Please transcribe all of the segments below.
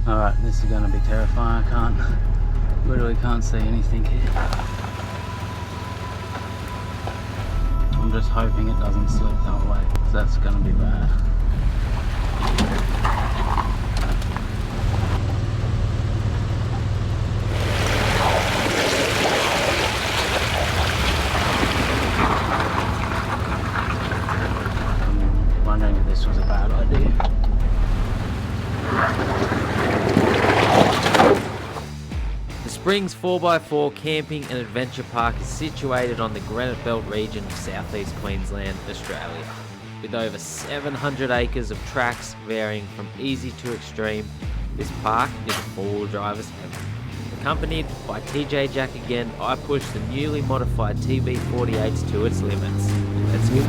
Alright, this is going to be terrifying. Literally can't see anything here. I'm just hoping it doesn't slip the whole way, because that's going to be bad. I'm wondering if this was a bad idea. The Springs 4x4 Camping and Adventure Park is situated on the Granite Belt region of southeast Queensland, Australia. With over 700 acres of tracks varying from easy to extreme, this park is a four-wheel driver's heaven. Accompanied by TJ Jack again, I push the newly modified TB48s to its limits. Let's go.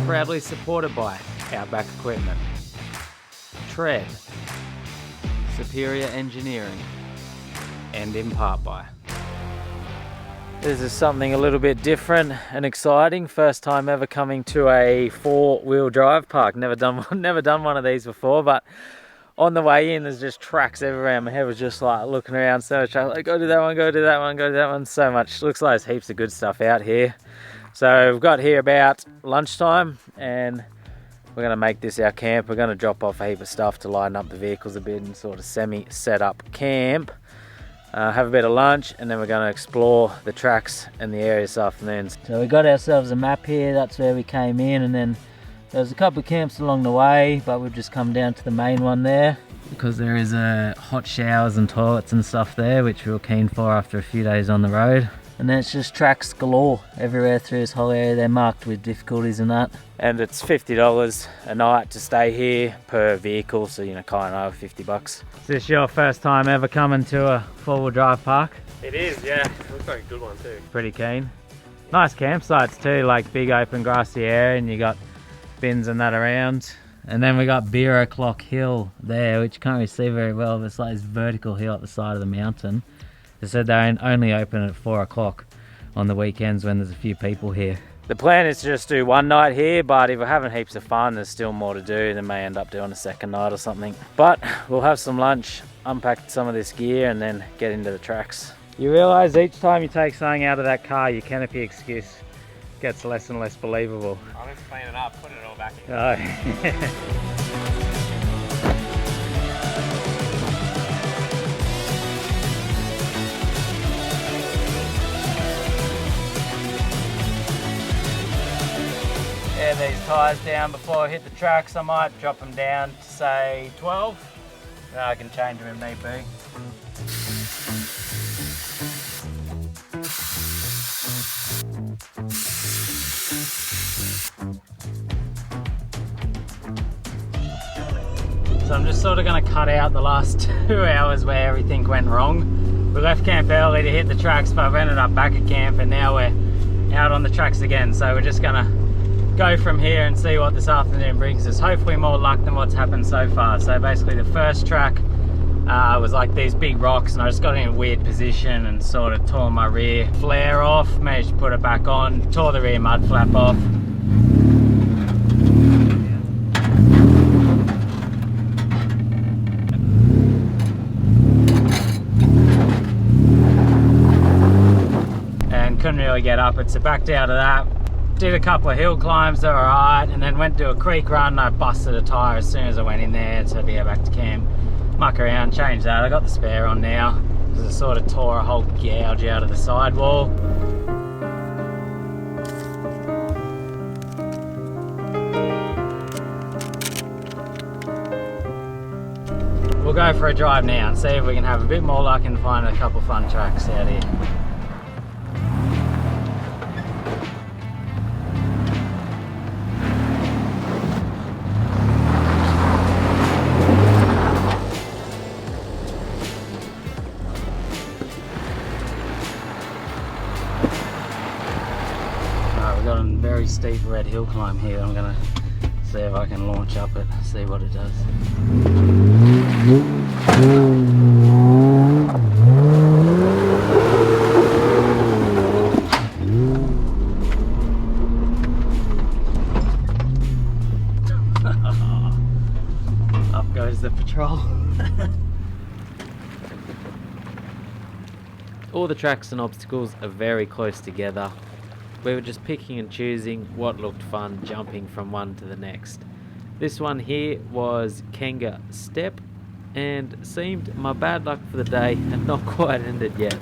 Proudly supported by Outback Equipment, Tread, Superior Engineering, and in part by. This is something a little bit different and exciting. First time ever coming to a four-wheel drive park. Never done one of these before, but on the way in there's just tracks everywhere. My head was just like looking around so much. I was like, go do that one, go do that one, go do that one. So much. Looks like there's heaps of good stuff out here. So we've got here about lunchtime and we're going to make this our camp. We're going to drop off a heap of stuff to lighten up the vehicles a bit and sort of semi-set up camp. Have a bit of lunch and then we're going to explore the tracks and the area this afternoon. So we got ourselves a map here, that's where we came in, and then there's a couple of camps along the way, but we've just come down to the main one there because there is hot showers and toilets and stuff there, which we were keen for after a few days on the road. And then it's just tracks galore everywhere through this whole area. They're marked with difficulties and that. And it's $50 a night to stay here per vehicle, so you know, kind of $50. Is this your first time ever coming to a four-wheel drive park? It is, yeah. It looks like a good one too. Pretty keen. Nice campsites too, like big open grassy area, and you got bins and that around. And then we got Beer O'Clock Hill there, which you can't really see very well, but it's like this vertical hill up the side of the mountain. They said they only open at 4 o'clock on the weekends when there's a few people here. The plan is to just do one night here, but if we're having heaps of fun, there's still more to do. They may end up doing a second night or something. But we'll have some lunch, unpack some of this gear, and then get into the tracks. You realise each time you take something out of that car, your canopy excuse gets less and less believable. I'm just cleaning it up, putting it all back in. Oh. These tyres down before I hit the tracks. I might drop them down to say 12. Then I can change them if need be. So I'm just sort of going to cut out the last 2 hours where everything went wrong. We left camp early to hit the tracks, but we ended up back at camp and now we're out on the tracks again. So we're just going to go from here and see what this afternoon brings us. Hopefully more luck than what's happened so far. So basically the first track was like these big rocks and I just got in a weird position and sort of tore my rear flare off. Managed to put it back on, tore the rear mud flap off. And couldn't really get up it, so backed out of that. Did a couple of hill climbs, they were alright, and then went to a creek run and I busted a tyre as soon as I went in there, so I had to go back to camp, muck around, change that. I got the spare on now, because I sort of tore a whole gouge out of the sidewall. We'll go for a drive now and see if we can have a bit more luck and find a couple fun tracks out here. Very steep red hill climb here. I'm gonna see if I can launch up it, see what it does. the patrol. All the tracks and obstacles are very close together. We were just picking and choosing what looked fun, jumping from one to the next. This one here was Kenga Step, and seemed my bad luck for the day had not quite ended yet.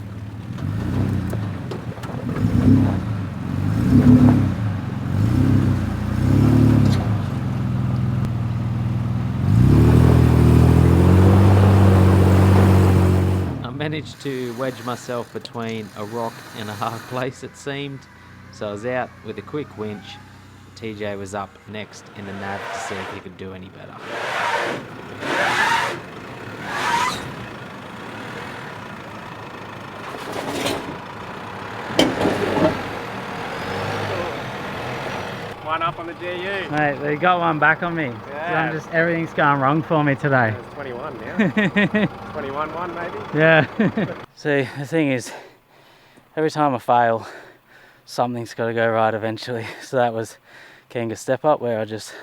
Managed to wedge myself between a rock and a hard place, it seemed, so I was out with a quick winch. TJ was up next in the nav to see if he could do any better. One up on the GU. Mate, they got one back on me. Yeah. So everything's going wrong for me today. It's 21 now. 21 maybe. Yeah. See, the thing is, every time I fail, something's got to go right eventually. So that was Kenga Step Up, where I just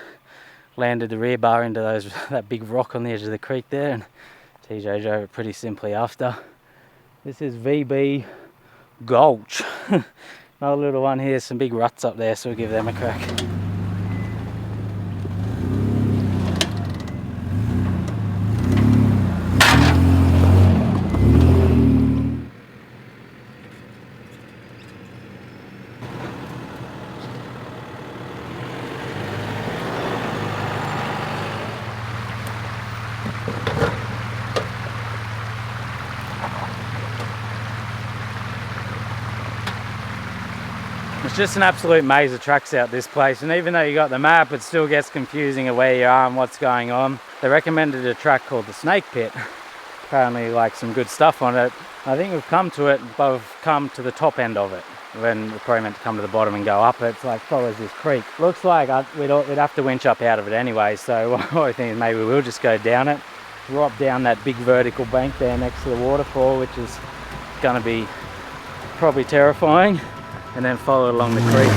landed the rear bar into that big rock on the edge of the creek there, and TJ drove it pretty simply after. This is VB Gulch. Another little one here, some big ruts up there, so we'll give them a crack. It's just an absolute maze of tracks out this place, and even though you got the map, it still gets confusing of where you are and what's going on. They recommended a track called the Snake Pit. Apparently like some good stuff on it. I think we've come to it, but we've come to the top end of it. When we're probably meant to come to the bottom and go up it. It's like follows this creek. Looks like we'd have to winch up out of it anyway, so what I think is maybe we'll just go down it, drop down that big vertical bank there next to the waterfall, which is going to be probably terrifying, and then follow it along the creek.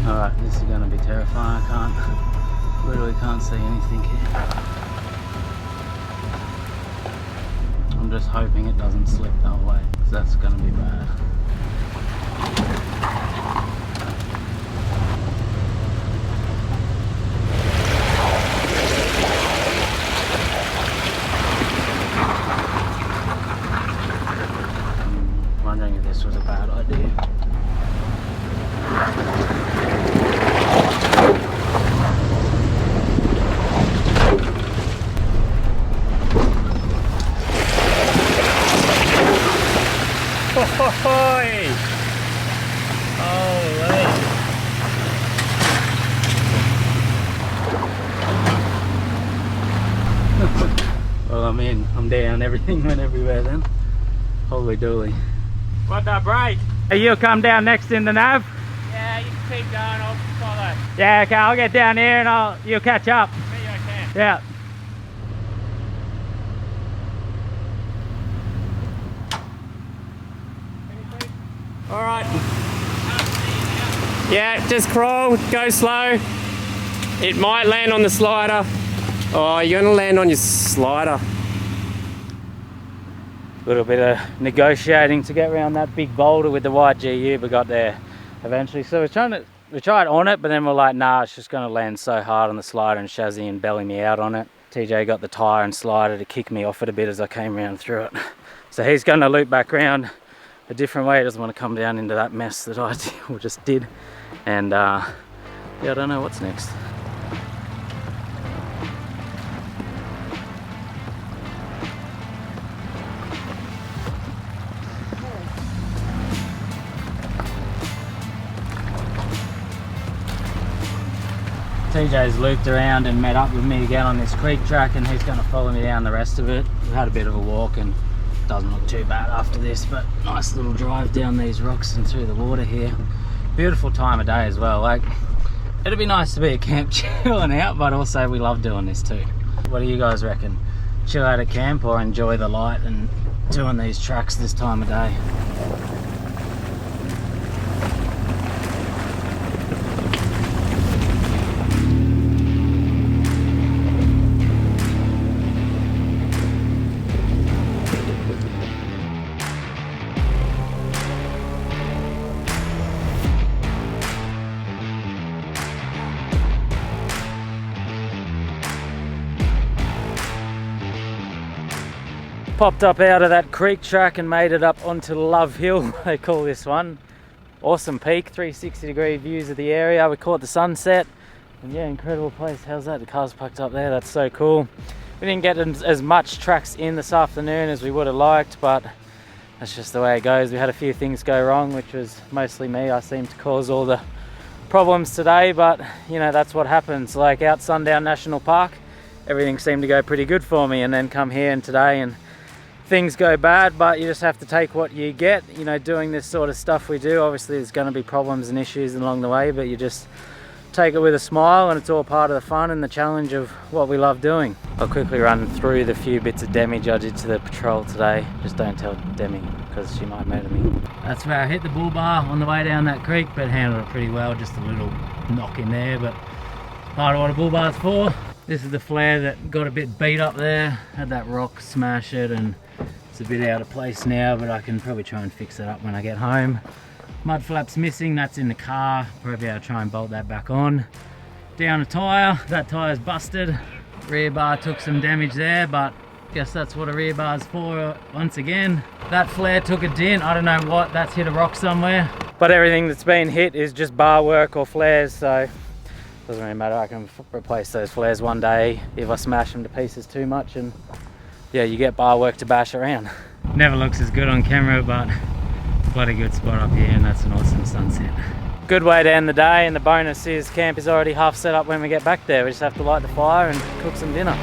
Alright, this is going to be terrifying. Literally can't see anything here. I'm just hoping it doesn't slip that way, because that's going to be bad. Wondering if this was a bad idea. Holy! Well, I'm in. I'm down. Everything went everywhere then. Holy dooly. What'd that break? Hey, you'll come down next in the nav? Yeah, you can keep going, I'll follow. Yeah, okay, I'll get down here and you'll catch up. Me, I can. Yeah. Alright. Yeah, just crawl, go slow. It might land on the slider. Oh, you're gonna land on your slider. A little bit of negotiating to get around that big boulder with the white GU, but got there eventually. So we tried on it, but then we're like, nah, it's just gonna land so hard on the slider and chassis and belly me out on it. TJ got the tyre and slider to kick me off it a bit as I came around through it. So he's gonna loop back around a different way. He doesn't want to come down into that mess that I just did. And yeah, I don't know what's next. TJ's looped around and met up with me again on this creek track, and he's going to follow me down the rest of it. We've had a bit of a walk and it doesn't look too bad after this, but nice little drive down these rocks and through the water here. Beautiful time of day as well. Like, it'd be nice to be at camp chilling out, but also we love doing this too. What do you guys reckon? chill out at camp or enjoy the light and doing these tracks this time of day. Popped up out of that creek track and made it up onto Love Hill, they call this one. Awesome peak, 360-degree views of the area. We caught the sunset, and yeah, incredible place. How's that? The car's parked up there, that's so cool. We didn't get as much tracks in this afternoon as we would have liked, but that's just the way it goes. We had a few things go wrong, which was mostly me. I seem to cause all the problems today, but you know, that's what happens. Like out Sundown National Park, everything seemed to go pretty good for me, and then come here and today and things go bad, but you just have to take what you get. You know, doing this sort of stuff we do, obviously there's going to be problems and issues along the way, but you just take it with a smile, and it's all part of the fun and the challenge of what we love doing. I'll quickly run through the few bits of damage I did to the patrol today. Just don't tell Demi, because she might murder me. That's where I hit the bull bar on the way down that creek, but handled it pretty well. Just a little knock in there, but part of what a bull bar's for. This is the flare that got a bit beat up there. Had that rock smash it, and it's a bit out of place now, but I can probably try and fix it up when I get home. Mud flap's missing, that's in the car. Probably I'll try and bolt that back on. Down a tyre, that tyre's busted. Rear bar took some damage there, but guess that's what a rear bar's for once again. That flare took a dent, I don't know what, that's hit a rock somewhere. But everything that's been hit is just bar work or flares, so doesn't really matter. I can replace those flares one day if I smash them to pieces too much, and yeah, you get bar work to bash around. Never looks as good on camera, but bloody good spot up here, and that's an awesome sunset. Good way to end the day, and the bonus is camp is already half set up when we get back there. We just have to light the fire and cook some dinner.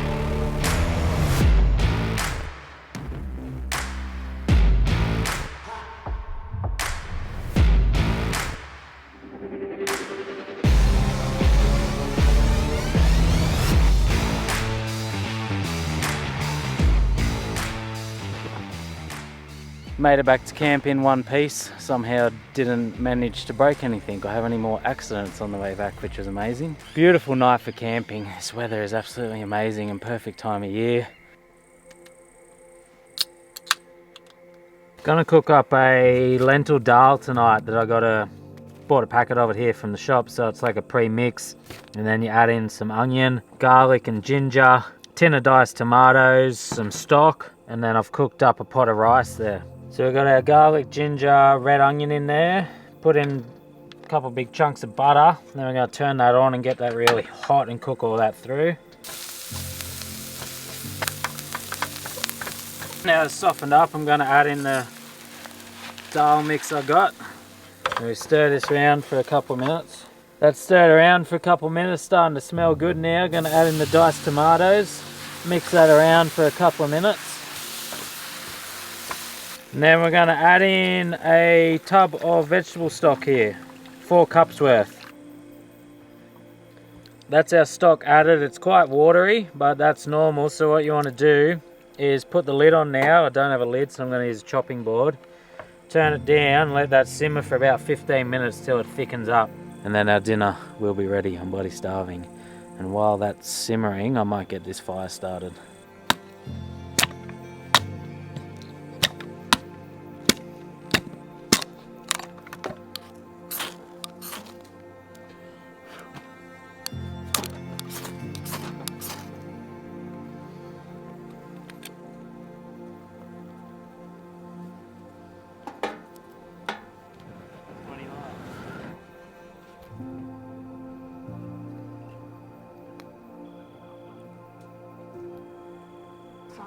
Made it back to camp in one piece. Somehow didn't manage to break anything or have any more accidents on the way back, which was amazing. Beautiful night for camping. This weather is absolutely amazing and perfect time of year. Gonna cook up a lentil dal tonight that I bought a packet of it here from the shop, so it's like a pre-mix, and then you add in some onion, garlic and ginger, tin of diced tomatoes, some stock, and then I've cooked up a pot of rice there. So we've got our garlic, ginger, red onion in there, put in a couple big chunks of butter, and then we're going to turn that on and get that really hot and cook all that through. Now it's softened up, I'm going to add in the dal mix I got. And we stir this around for a couple of minutes. That's stirred around for a couple of minutes, starting to smell good now. Going to add in the diced tomatoes, mix that around for a couple of minutes. And then we're going to add in a tub of vegetable stock here, 4 cups worth. That's our stock added. It's quite watery, but that's normal. So what you want to do is put the lid on now. I don't have a lid, so I'm going to use a chopping board. Turn it down, let that simmer for about 15 minutes till it thickens up. And then our dinner will be ready. I'm bloody starving. And while that's simmering, I might get this fire started.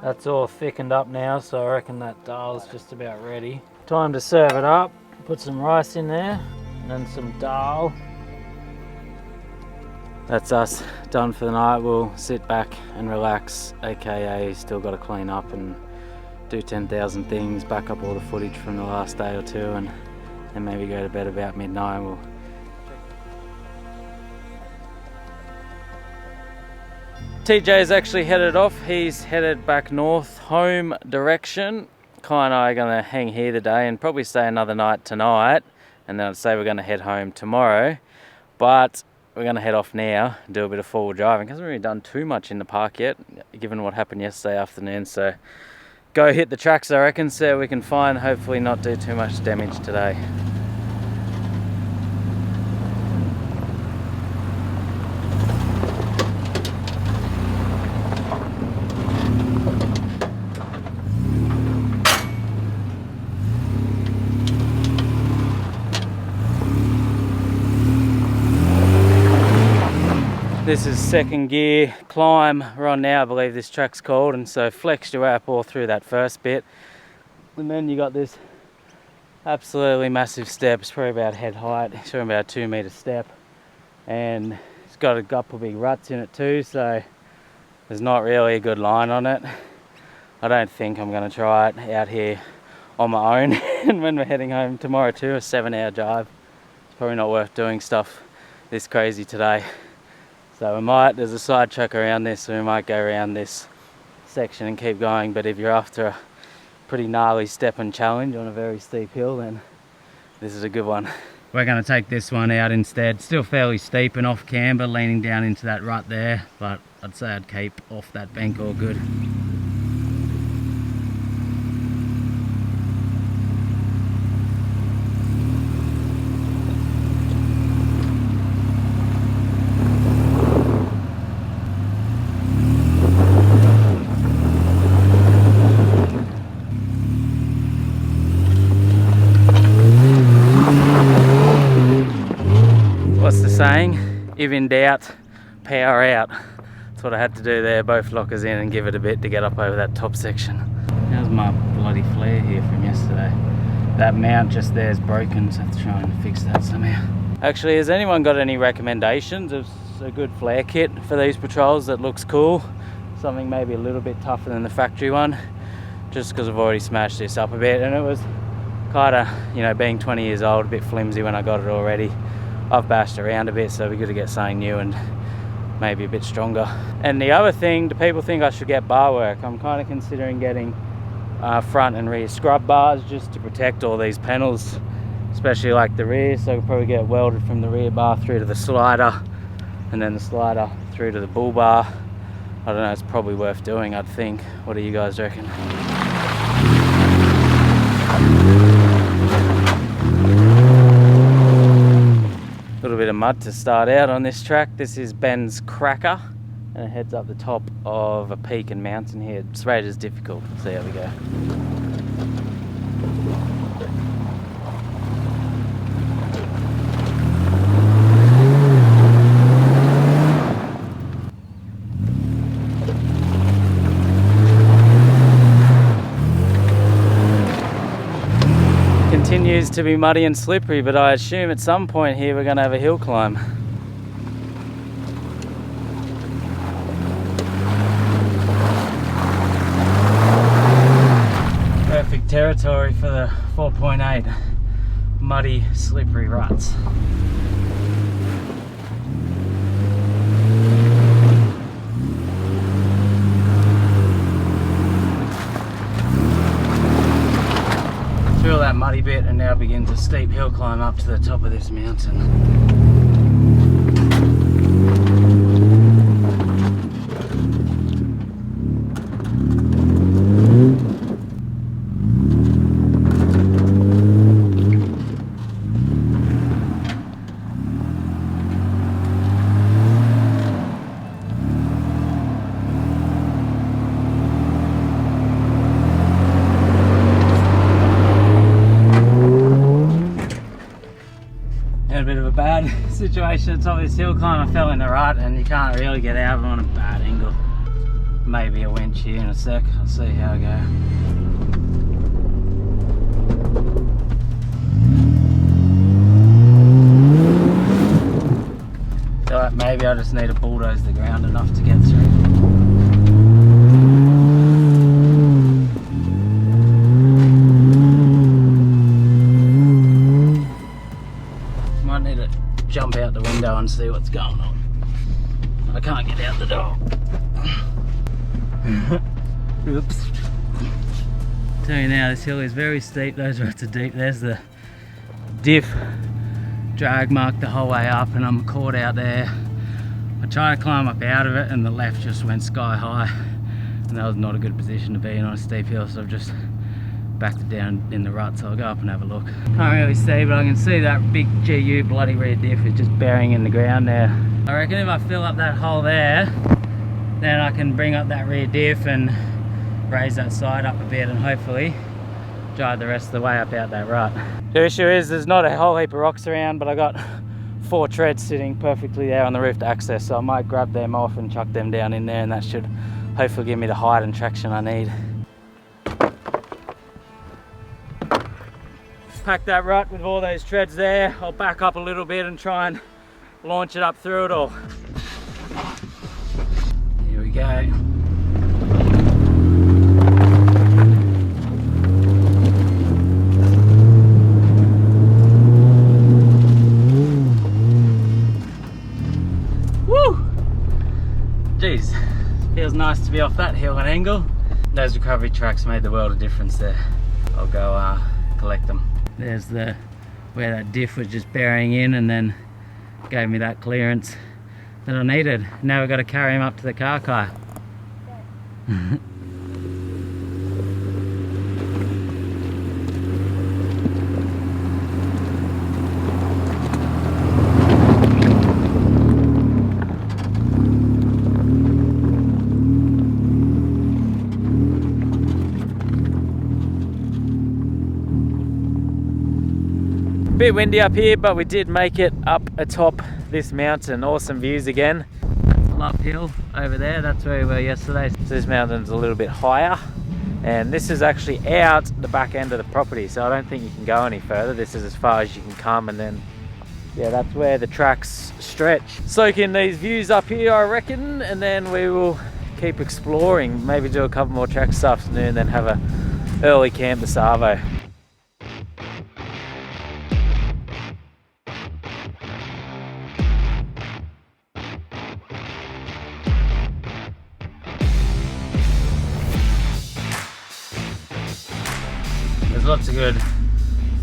That's all thickened up now, so I reckon that dal's just about ready. Time to serve it up. Put some rice in there, and then some dal. That's us done for the night. We'll sit back and relax, aka still got to clean up and do 10,000 things, back up all the footage from the last day or two, and then maybe go to bed about midnight. We'll TJ's actually headed off. He's headed back north, home direction. Kai and I are going to hang here today and probably stay another night tonight. And then I'd say we're going to head home tomorrow. But we're going to head off now and do a bit of forward driving. Hasn't really done too much in the park yet, given what happened yesterday afternoon. So go hit the tracks, I reckon, so we can find, hopefully not do too much damage today. This is second gear climb we're on now, I believe this track's called, and so flexed your way up all through that first bit, and then you got this absolutely massive step. It's probably about head height, it's probably about a 2 meter step, and it's got a couple big ruts in it too, so there's not really a good line on it. I don't think I'm going to try it out here on my own. And when we're heading home tomorrow too, a 7-hour drive, it's probably not worth doing stuff this crazy today. So we might, there's a side track around this, so we might go around this section and keep going. But if you're after a pretty gnarly step and challenge on a very steep hill, then this is a good one. We're going to take this one out instead. Still fairly steep and off camber, leaning down into that rut there, but I'd say I'd keep off that bank all good. Saying, if in doubt, power out. That's what I had to do there, both lockers in and give it a bit to get up over that top section. How's my bloody flare here from yesterday? That mount just there is broken, so I have to try and fix that somehow. Actually, has anyone got any recommendations of a good flare kit for these patrols that looks cool? Something maybe a little bit tougher than the factory one, just because I've already smashed this up a bit, and it was kind of, you know, being 20 years old, a bit flimsy when I got it already. I've bashed around a bit, so we're good to get something new and maybe a bit stronger. And the other thing, do people think I should get bar work? I'm kind of considering getting front and rear scrub bars just to protect all these panels, especially like the rear, so I could probably get welded from the rear bar through to the slider, and then the slider through to the bull bar. I don't know, it's probably worth doing, I'd think. What do you guys reckon? A little bit of mud to start out on this track. This is Ben's Cracker, and it heads up the top of a peak and mountain here. It's rated as difficult, so here we go. Continues to be muddy and slippery, but I assume at some point here we're going to have a hill climb. Perfect territory for the 4.8 muddy, slippery ruts. Through that muddy bit and now begins a steep hill climb up to the top of this mountain. Situation at the top of this hill climb, I fell in the rut and you can't really get out of it on a bad angle. Maybe a winch here in a sec, I'll see how I go. Feel like maybe I just need to bulldoze the ground enough to get through. Jump out the window and see what's going on. I can't get out the door. Oops. Tell you now, this hill is very steep. Those ruts are deep. There's the diff drag mark the whole way up, and I'm caught out there. I tried to climb up out of it, and the left just went sky high, and that was not a good position to be in on a steep hill. So I've just backed it down in the rut. So I'll go up and have a look. Can't really see, but I can see that big GU bloody rear diff is just burying in the ground there. I reckon if I fill up that hole there, then I can bring up that rear diff and raise that side up a bit, and hopefully drive the rest of the way up out that rut. The issue is there's not a whole heap of rocks around, but I got 4 treads sitting perfectly there on the roof to access, so I might grab them off and chuck them down in there, and that should hopefully give me the height and traction I need. Pack that rut with all those treads there. I'll back up a little bit and try and launch it up through it all. Here we go. Jeez, feels nice to be off that hill and angle. Those recovery tracks made the world of difference there. I'll go collect them. There's the where that diff was just burying in, and then gave me that clearance that I needed. Now we've got to carry him up to the car. Bit windy up here, but we did make it up atop this mountain. Awesome views again. Uphill over there, that's where we were yesterday. So this mountain's a little bit higher, and this is actually out the back end of the property, so I don't think you can go any further. This is as far as you can come, and then yeah, that's where the tracks stretch. Soak in these views up here, I reckon, and then we will keep exploring. Maybe do a couple more tracks this afternoon, then have a early camp to Savo. There's lots of good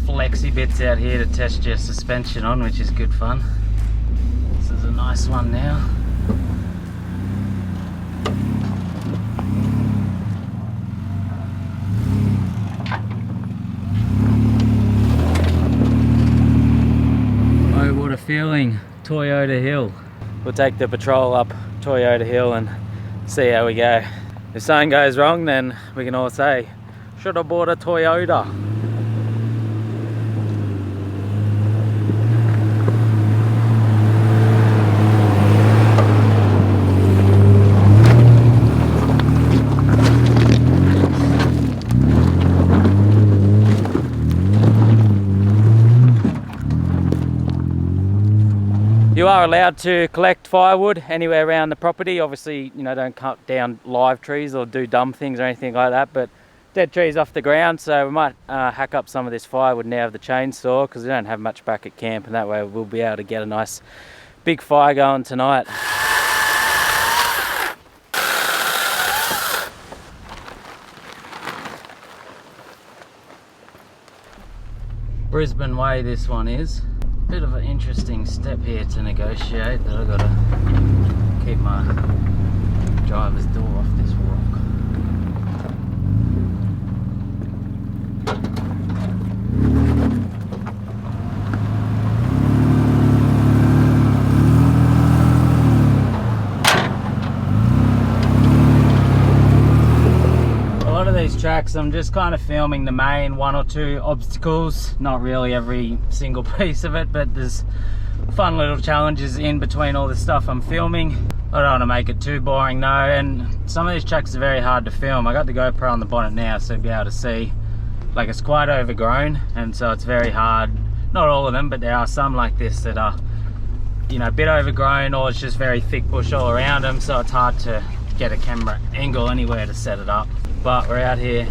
flexy bits out here to test your suspension on, which is good fun. This is a nice one now. Oh, what a feeling. Toyota Hill. We'll take the patrol up Toyota Hill and see how we go. If something goes wrong, then we can all say, should have bought a Toyota. You are allowed to collect firewood anywhere around the property. Obviously, you know, don't cut down live trees or do dumb things or anything like that, but dead trees off the ground, so we might hack up some of this firewood now with the chainsaw, because we don't have much back at camp, and that way we'll be able to get a nice big fire going tonight. Brisbane way this one is. Bit of an interesting step here to negotiate, that I've got to keep my driver's door off this rock. These tracks I'm just kind of filming the main 1 or 2 obstacles, not really every single piece of it, but there's fun little challenges in between all the stuff I'm filming. I don't want to make it too boring though, and some of these tracks are very hard to film. I got the GoPro on the bonnet now, so you'll be able to see, like, it's quite overgrown, and so it's very hard. Not all of them, but there are some like this that are, you know, a bit overgrown, or it's just very thick bush all around them, so it's hard to get a camera angle anywhere to set it up. But we're out here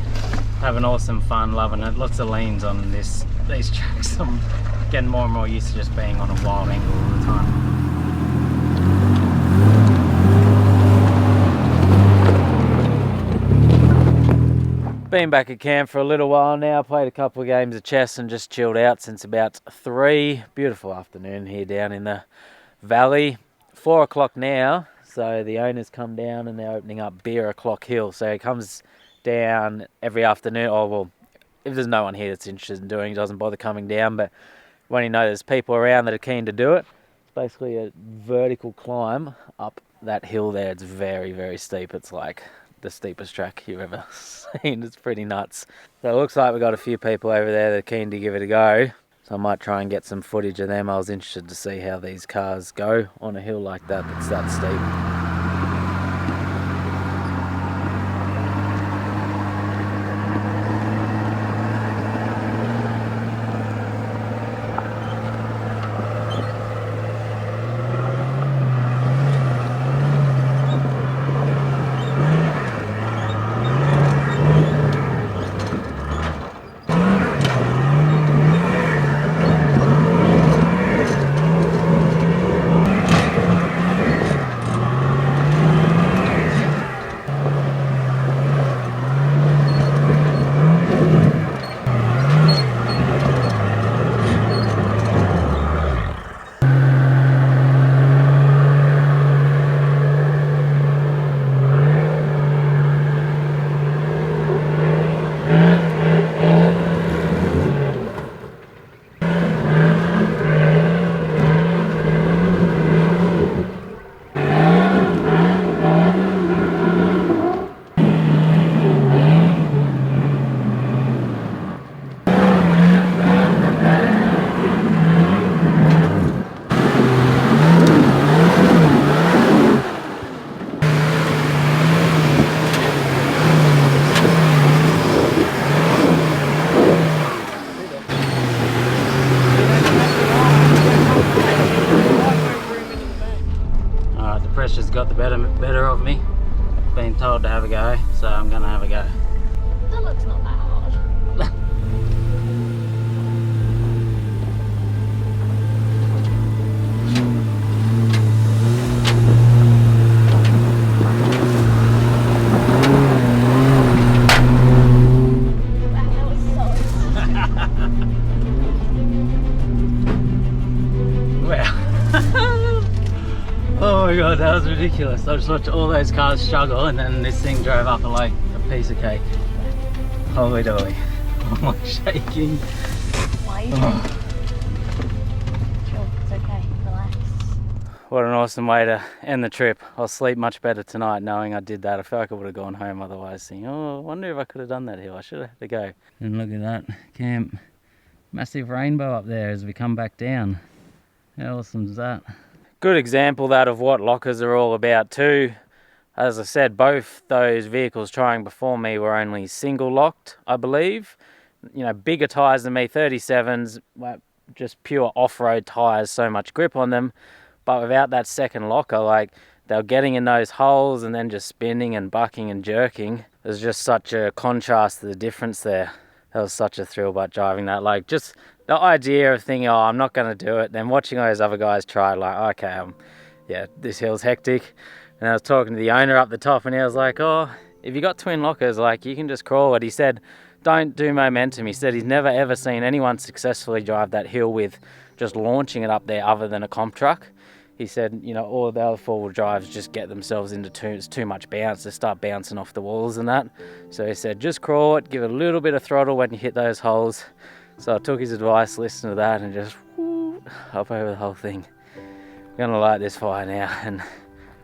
having awesome fun, loving it. Lots of leans on these tracks. I'm getting more and more used to just being on a wild angle all the time. Been back at camp for a little while now, played a couple of games of chess and just chilled out since about 3. Beautiful afternoon here down in the valley. 4 o'clock now, so the owners come down and they're opening up Beer O'Clock Hill. So he comes down every afternoon. Oh, well, if there's no one here that's interested in doing it, he doesn't bother coming down, but when he knows there's people around that are keen to do it, it's basically a vertical climb up that hill there. It's very, very steep. It's like the steepest track you've ever seen. It's pretty nuts. So it looks like we've got a few people over there that are keen to give it a go. So I might try and get some footage of them. I was interested to see how these cars go on a hill like that that's that steep. Got the better of me. Been told to have a go, so I'm gonna have a go. That looks not that hard. That was so Wow. Oh my god, that was ridiculous. I just watched all those cars struggle and then this thing drove up like a piece of cake. Holy dolly. I'm like shaking. Why are you Sure, it's okay. Relax. What an awesome way to end the trip. I'll sleep much better tonight knowing I did that. I feel like I would have gone home otherwise thinking, oh, I wonder if I could have done that hill. I should have had to go. And look at that camp. Massive rainbow up there as we come back down. How awesome is that? Good example that of what lockers are all about too. As I said, both those vehicles trying before me were only single locked, I believe. You know, bigger tyres than me, 37s, like just pure off-road tyres, so much grip on them. But without that second locker, like they were getting in those holes and then just spinning and bucking and jerking. There's just such a contrast to the difference there. That was such a thrill about driving that. Like just the idea of thinking, oh, I'm not going to do it. Then watching those other guys try, like, okay, yeah, this hill's hectic. And I was talking to the owner up the top and he was like, oh, if you got twin lockers, like you can just crawl it. He said, don't do momentum. He said he's never ever seen anyone successfully drive that hill with just launching it up there other than a comp truck. He said, you know, all the other four-wheel drives just get themselves into too much bounce. They start bouncing off the walls and that. So he said, just crawl it, give it a little bit of throttle when you hit those holes. So I took his advice, listened to that, and just whoo, up over the whole thing. I'm gonna light this fire now and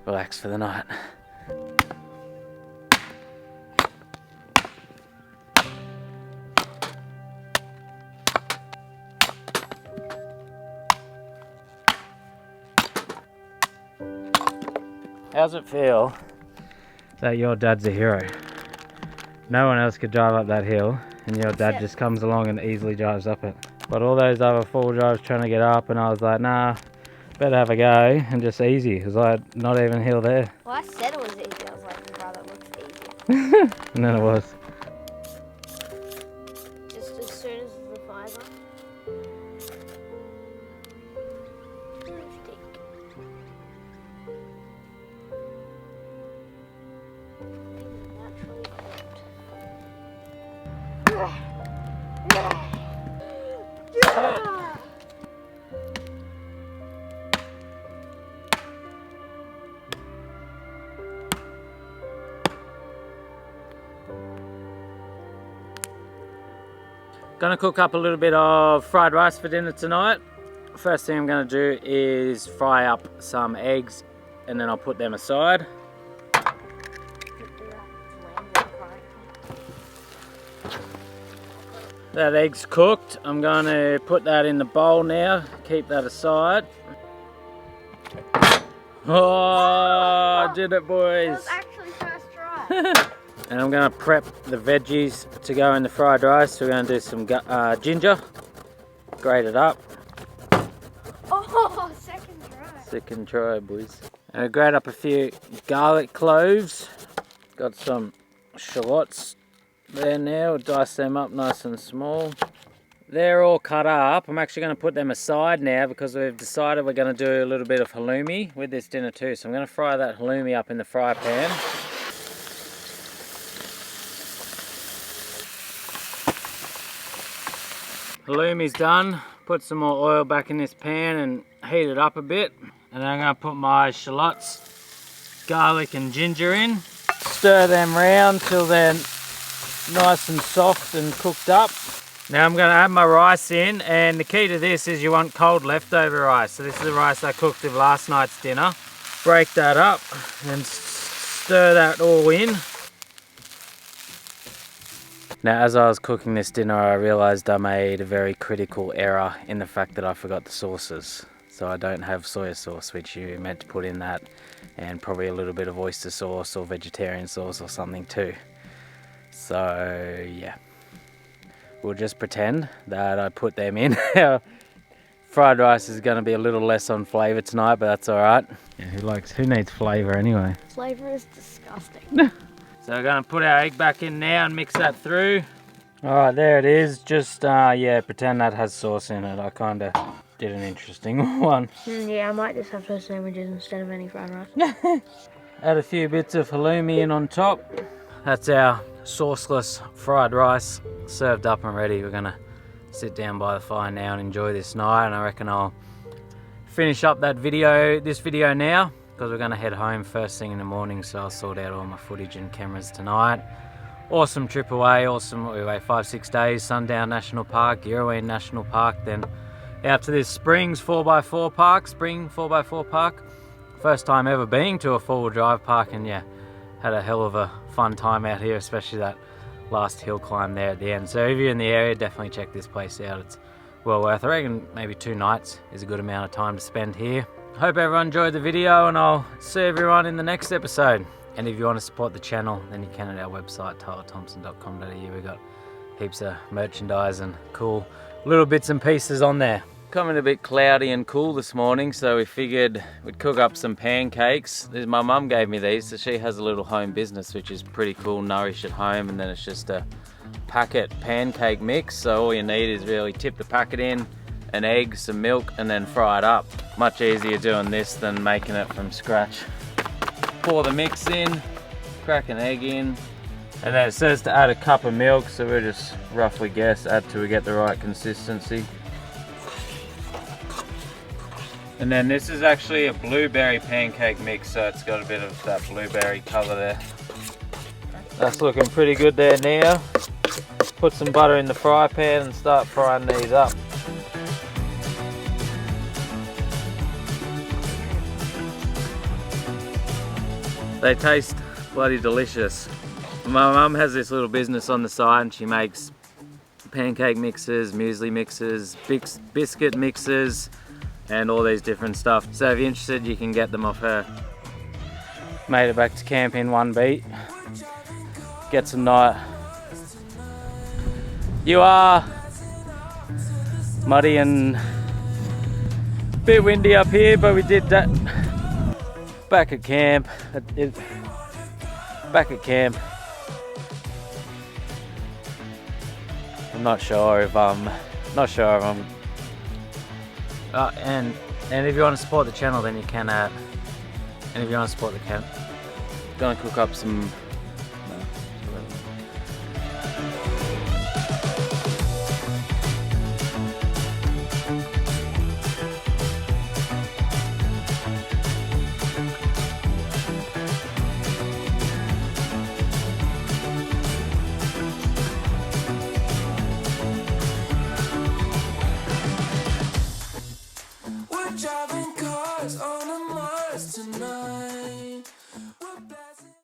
relax for the night. How's it feel that your dad's a hero? No one else could drive up that hill and your dad just comes along and easily drives up it. But all those other four-wheel drives trying to get up and I was like, nah, better have a go and just easy. It was like not even a hill there. Well, I said it was easy. I was like, wow, that looks easy. And then it was. Just as soon as the fire's on. Gonna cook up a little bit of fried rice for dinner tonight. First thing I'm gonna do is fry up some eggs and then I'll put them aside. That egg's cooked. I'm gonna put that in the bowl now, keep that aside. Oh, I did it, boys. That was actually first try. And I'm going to prep the veggies to go in the fried rice. So we're going to do some ginger, grate it up. Oh, second try. Second try, boys. And I grate up a few garlic cloves. Got some shallots there now. We'll dice them up nice and small. They're all cut up. I'm actually going to put them aside now because we've decided we're going to do a little bit of halloumi with this dinner too. So I'm going to fry that halloumi up in the fry pan. Halloumi's done. Put some more oil back in this pan and heat it up a bit. And then I'm going to put my shallots, garlic and ginger in. Stir them round till they're nice and soft and cooked up. Now I'm going to add my rice in, and the key to this is you want cold leftover rice. So this is the rice I cooked with last night's dinner. Break that up and stir that all in. Now, as I was cooking this dinner, I realised I made a very critical error in the fact that I forgot the sauces. So I don't have soy sauce, which you meant to put in that, and probably a little bit of oyster sauce or vegetarian sauce or something too. So yeah, we'll just pretend that I put them in. Fried rice is going to be a little less on flavour tonight, but that's alright. Yeah, who needs flavour anyway? Flavor is disgusting. So we're going to put our egg back in now and mix that through. Alright, there it is. Just, yeah, pretend that has sauce in it. I kind of did an interesting one. Yeah, I might just have those sandwiches instead of any fried rice. Add a few bits of halloumi in on top. That's our sauceless fried rice served up and ready. We're going to sit down by the fire now and enjoy this night. And I reckon I'll finish up this video now, because we're going to head home first thing in the morning, so I'll sort out all my footage and cameras tonight. Awesome trip away, awesome, what we wait 5-6 days, Sundown National Park, Girraween National Park, then out to this Springs 4x4 park, Spring 4x4 park. First time ever being to a four-wheel drive park, and yeah, had a hell of a fun time out here, especially that last hill climb there at the end. So if you're in the area, definitely check this place out. It's well worth it. I reckon maybe 2 nights is a good amount of time to spend here. Hope everyone enjoyed the video, and I'll see everyone in the next episode. And if you want to support the channel, then you can at our website, tylerthompson.com.au. We've got heaps of merchandise and cool little bits and pieces on there. Coming a bit cloudy and cool this morning, so we figured we'd cook up some pancakes. My mum gave me these, so she has a little home business, which is pretty cool, Nourish at Home, and then it's just a packet pancake mix. So all you need is really tip the packet in, an egg, some milk, and then fry it up. Much easier doing this than making it from scratch. Pour the mix in, crack an egg in, and then it says to add a cup of milk, so we'll just roughly guess, add till we get the right consistency. And then this is actually a blueberry pancake mix, so it's got a bit of that blueberry colour there. That's looking pretty good there now. Put some butter in the fry pan and start frying these up. They taste bloody delicious. My mum has this little business on the side, and she makes pancake mixes, muesli mixes, biscuit mixes, and all these different stuff. So if you're interested, you can get them off her. Made it back to camp in one beat. Get some night. You are muddy and a bit windy up here, but we did that. Back at camp. Back at camp. I'm not sure if I'm. And if you want to support the channel, then you can. And if you want to support the camp, gonna cook up some